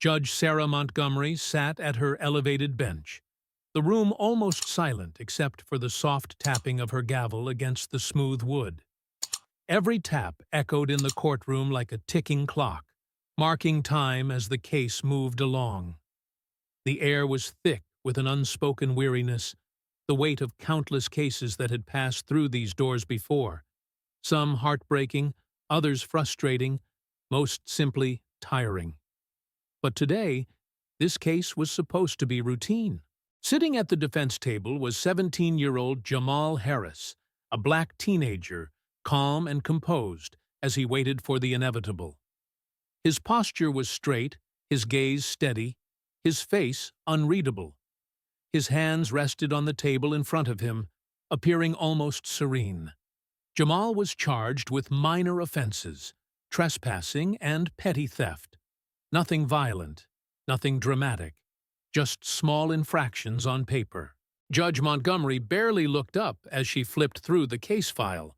Judge Sarah Montgomery sat at her elevated bench, the room almost silent except for the soft tapping of her gavel against the smooth wood. Every tap echoed in the courtroom like a ticking clock, marking time as the case moved along. The air was thick with an unspoken weariness, the weight of countless cases that had passed through these doors before, some heartbreaking, others frustrating, most simply tiring. But today, this case was supposed to be routine. Sitting at the defense table was 17-year-old Jamal Harris, a black teenager, calm and composed as he waited for the inevitable. His posture was straight, his gaze steady, his face unreadable. His hands rested on the table in front of him, appearing almost serene. Jamal was charged with minor offenses, trespassing and petty theft. Nothing violent, nothing dramatic, just small infractions on paper. Judge Montgomery barely looked up as she flipped through the case file.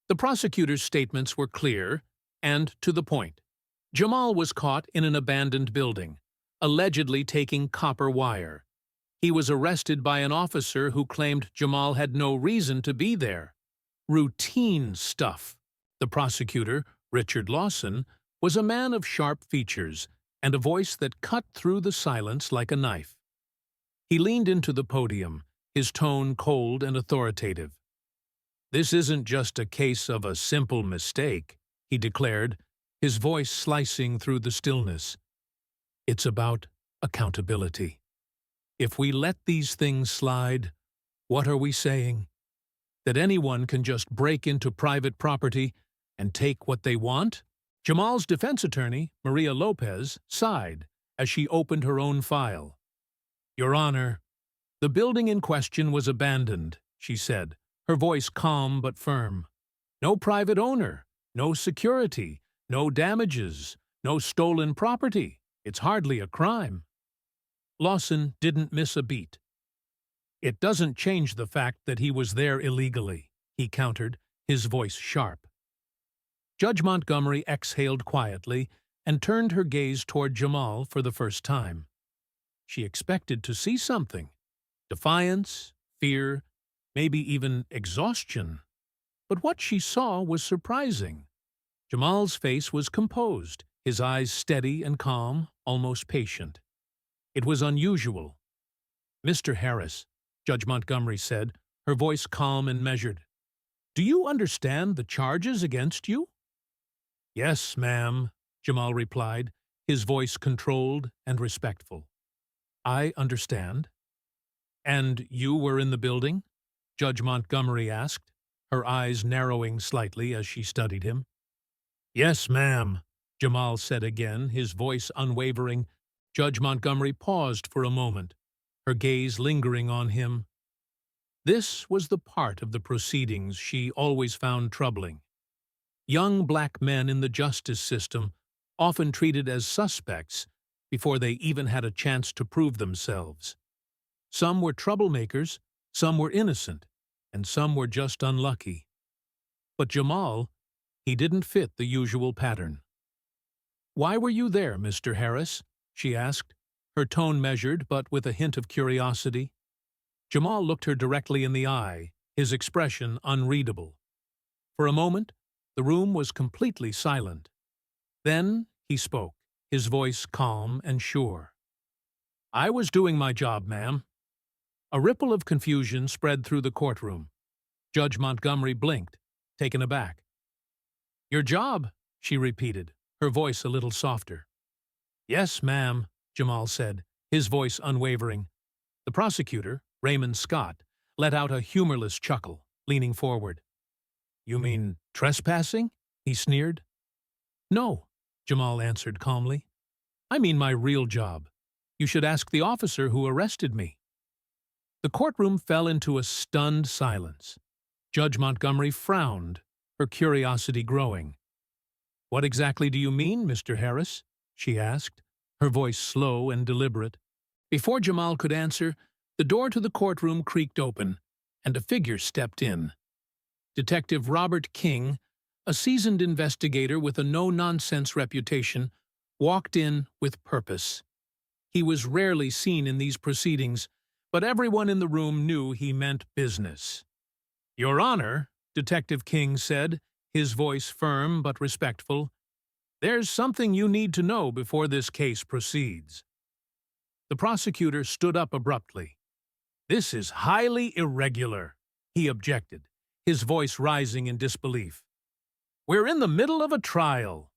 The prosecutor's statements were clear and to the point. Jamal was caught in an abandoned building, allegedly taking copper wire. He was arrested by an officer who claimed Jamal had no reason to be there. Routine stuff. The prosecutor, Richard Lawson, was a man of sharp features and a voice that cut through the silence like a knife. He leaned into the podium, his tone cold and authoritative. "This isn't just a case of a simple mistake," he declared, his voice slicing through the stillness. "It's about accountability. If we let these things slide, what are we saying? That anyone can just break into private property and take what they want?" Jamal's defense attorney, Maria Lopez, sighed as she opened her own file. "Your Honor, the building in question was abandoned," she said, her voice calm but firm. "No private owner, no security, no damages, no stolen property. It's hardly a crime." Lawson didn't miss a beat. "It doesn't change the fact that he was there illegally," he countered, his voice sharp. Judge Montgomery exhaled quietly and turned her gaze toward Jamal for the first time. She expected to see something. Defiance, fear, maybe even exhaustion. But what she saw was surprising. Jamal's face was composed, his eyes steady and calm, almost patient. It was unusual. "Mr. Harris," Judge Montgomery said, her voice calm and measured, "do you understand the charges against you?" "Yes, ma'am," Jamal replied, his voice controlled and respectful. "I understand." "And you were in the building?" Judge Montgomery asked, her eyes narrowing slightly as she studied him. "Yes, ma'am," Jamal said again, his voice unwavering. Judge Montgomery paused for a moment, her gaze lingering on him. This was the part of the proceedings she always found troubling. Young black men in the justice system, often treated as suspects before they even had a chance to prove themselves. Some were troublemakers, some were innocent, and some were just unlucky. But Jamal, he didn't fit the usual pattern. "Why were you there, Mr. Harris?" she asked, her tone measured but with a hint of curiosity. Jamal looked her directly in the eye, his expression unreadable. For a moment, the room was completely silent. Then he spoke, his voice calm and sure. "I was doing my job, ma'am." A ripple of confusion spread through the courtroom. Judge Montgomery blinked, taken aback. "Your job," she repeated, her voice a little softer. "Yes, ma'am," Jamal said, his voice unwavering. The prosecutor, Raymond Scott, let out a humorless chuckle, leaning forward. "You mean trespassing?" he sneered. "No," Jamal answered calmly. "I mean my real job. You should ask the officer who arrested me." The courtroom fell into a stunned silence. Judge Montgomery frowned, her curiosity growing. "What exactly do you mean, Mr. Harris?" she asked, her voice slow and deliberate. Before Jamal could answer, the door to the courtroom creaked open, and a figure stepped in. Detective Robert King, a seasoned investigator with a no-nonsense reputation, walked in with purpose. He was rarely seen in these proceedings, but everyone in the room knew he meant business. "Your Honor," Detective King said, his voice firm but respectful, "there's something you need to know before this case proceeds." The prosecutor stood up abruptly. "This is highly irregular," he objected, his voice rising in disbelief. "We're in the middle of a trial."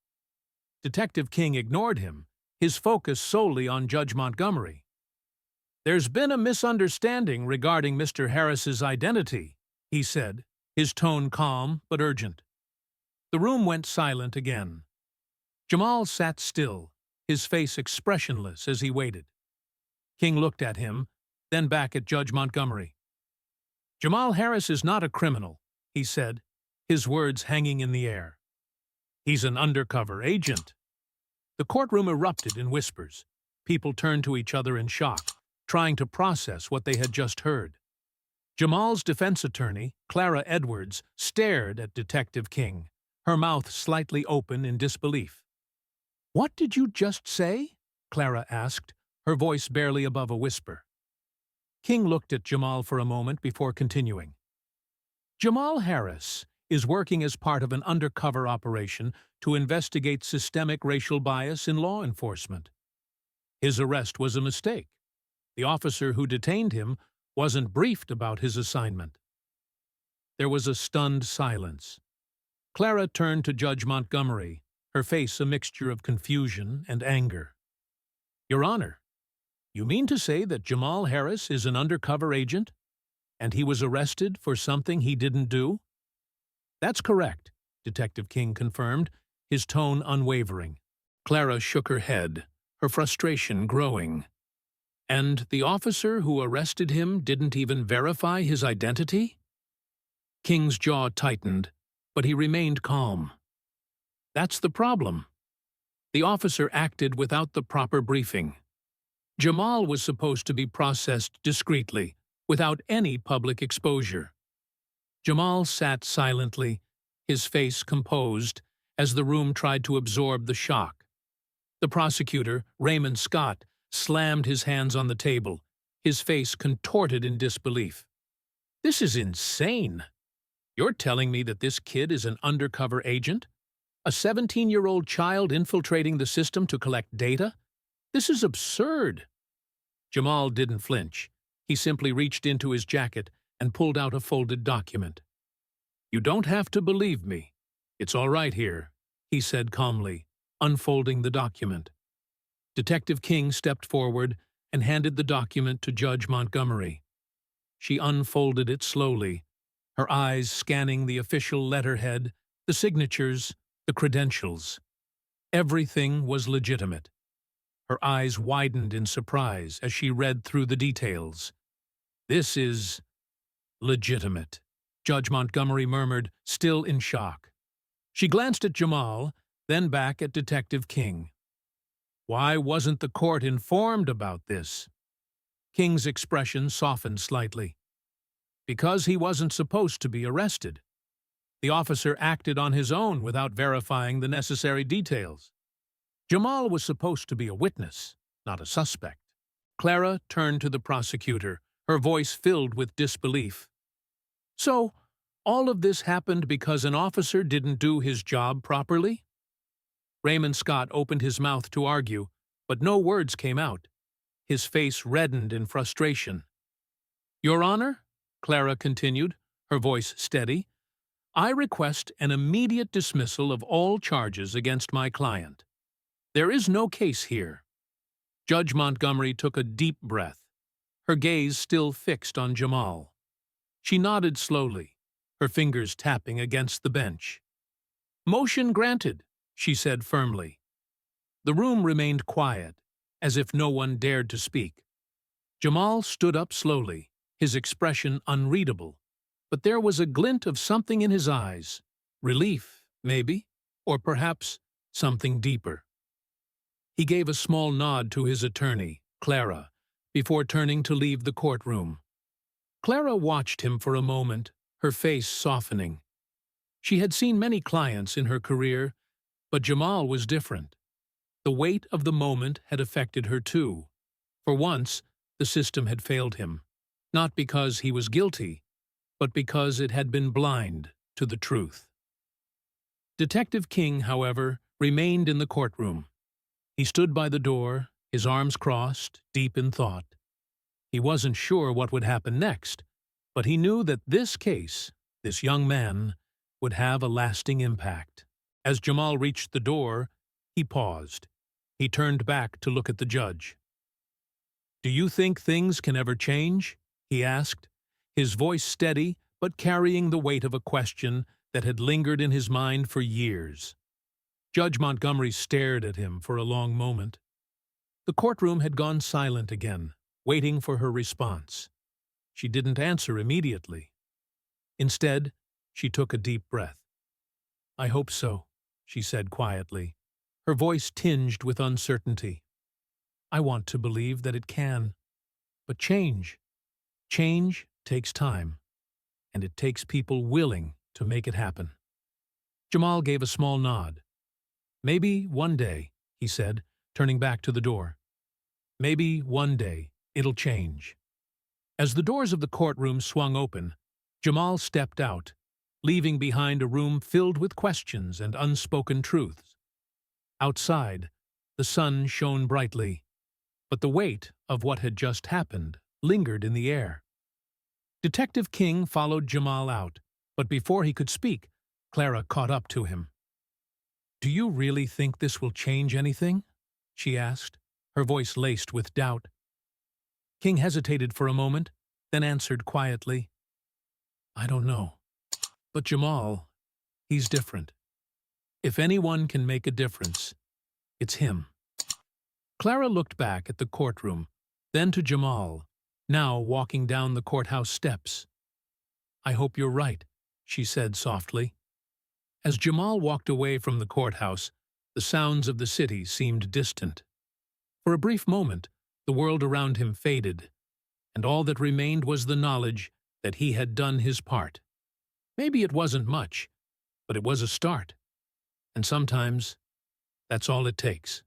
Detective King ignored him, his focus solely on Judge Montgomery. "There's been a misunderstanding regarding Mr. Harris's identity," he said, his tone calm but urgent. The room went silent again. Jamal sat still, his face expressionless as he waited. King looked at him, then back at Judge Montgomery. "Jamal Harris is not a criminal," he said, his words hanging in the air. "He's an undercover agent." The courtroom erupted in whispers. People turned to each other in shock, trying to process what they had just heard. Jamal's defense attorney, Clara Edwards, stared at Detective King, her mouth slightly open in disbelief. "What did you just say?" Clara asked, her voice barely above a whisper. King looked at Jamal for a moment before continuing. "Jamal Harris is working as part of an undercover operation to investigate systemic racial bias in law enforcement. His arrest was a mistake. The officer who detained him wasn't briefed about his assignment." There was a stunned silence. Clara turned to Judge Montgomery, her face a mixture of confusion and anger. "Your Honor, you mean to say that Jamal Harris is an undercover agent, and he was arrested for something he didn't do?" "That's correct," Detective King confirmed, his tone unwavering. Clara shook her head, her frustration growing. "And the officer who arrested him didn't even verify his identity?" King's jaw tightened, but he remained calm. "That's the problem. The officer acted without the proper briefing. Jamal was supposed to be processed discreetly, without any public exposure." Jamal sat silently, his face composed, as the room tried to absorb the shock. The prosecutor, Raymond Scott, slammed his hands on the table, his face contorted in disbelief. "This is insane. You're telling me that this kid is an undercover agent? A 17-year-old child infiltrating the system to collect data? This is absurd." Jamal didn't flinch. He simply reached into his jacket and pulled out a folded document. "You don't have to believe me. It's all right here," he said calmly, unfolding the document. Detective King stepped forward and handed the document to Judge Montgomery. She unfolded it slowly, her eyes scanning the official letterhead, the signatures, the credentials. Everything was legitimate. Her eyes widened in surprise as she read through the details. "This is legitimate," Judge Montgomery murmured, still in shock. She glanced at Jamal, then back at Detective King. "Why wasn't the court informed about this?" King's expression softened slightly. "Because he wasn't supposed to be arrested. The officer acted on his own without verifying the necessary details. Jamal was supposed to be a witness, not a suspect." Clara turned to the prosecutor, her voice filled with disbelief. "So, all of this happened because an officer didn't do his job properly?" Raymond Scott opened his mouth to argue, but no words came out. His face reddened in frustration. "Your Honor," Clara continued, her voice steady, "I request an immediate dismissal of all charges against my client. There is no case here." Judge Montgomery took a deep breath, her gaze still fixed on Jamal. She nodded slowly, her fingers tapping against the bench. "Motion granted," she said firmly. The room remained quiet, as if no one dared to speak. Jamal stood up slowly, his expression unreadable, but there was a glint of something in his eyes, relief, maybe, or perhaps something deeper. He gave a small nod to his attorney, Clara, before turning to leave the courtroom. Clara watched him for a moment, her face softening. She had seen many clients in her career, but Jamal was different. The weight of the moment had affected her too, For once, the system had failed him, not because he was guilty, but because it had been blind to the truth. Detective King, however, remained in the courtroom. He stood by the door, his arms crossed, deep in thought. He wasn't sure what would happen next, but he knew that this case, this young man, would have a lasting impact. As Jamal reached the door, he paused. He turned back to look at the judge. "Do you think things can ever change?" he asked, his voice steady but carrying the weight of a question that had lingered in his mind for years. Judge Montgomery stared at him for a long moment. The courtroom had gone silent again, waiting for her response. She didn't answer immediately. Instead, she took a deep breath. "I hope so," she said quietly, her voice tinged with uncertainty. "I want to believe that it can. But change takes time, and it takes people willing to make it happen." Jamal gave a small nod. "Maybe one day," he said, turning back to the door. "Maybe one day it'll change." As the doors of the courtroom swung open, Jamal stepped out, leaving behind a room filled with questions and unspoken truths. Outside, the sun shone brightly, but the weight of what had just happened lingered in the air. Detective King followed Jamal out, but before he could speak, Clara caught up to him. "Do you really think this will change anything?" she asked, her voice laced with doubt. King hesitated for a moment, then answered quietly, "I don't know. But Jamal, he's different. If anyone can make a difference, it's him." Clara looked back at the courtroom, then to Jamal, now walking down the courthouse steps. "I hope you're right," she said softly. As Jamal walked away from the courthouse, the sounds of the city seemed distant. For a brief moment, the world around him faded, and all that remained was the knowledge that he had done his part. Maybe it wasn't much, but it was a start. And sometimes, that's all it takes.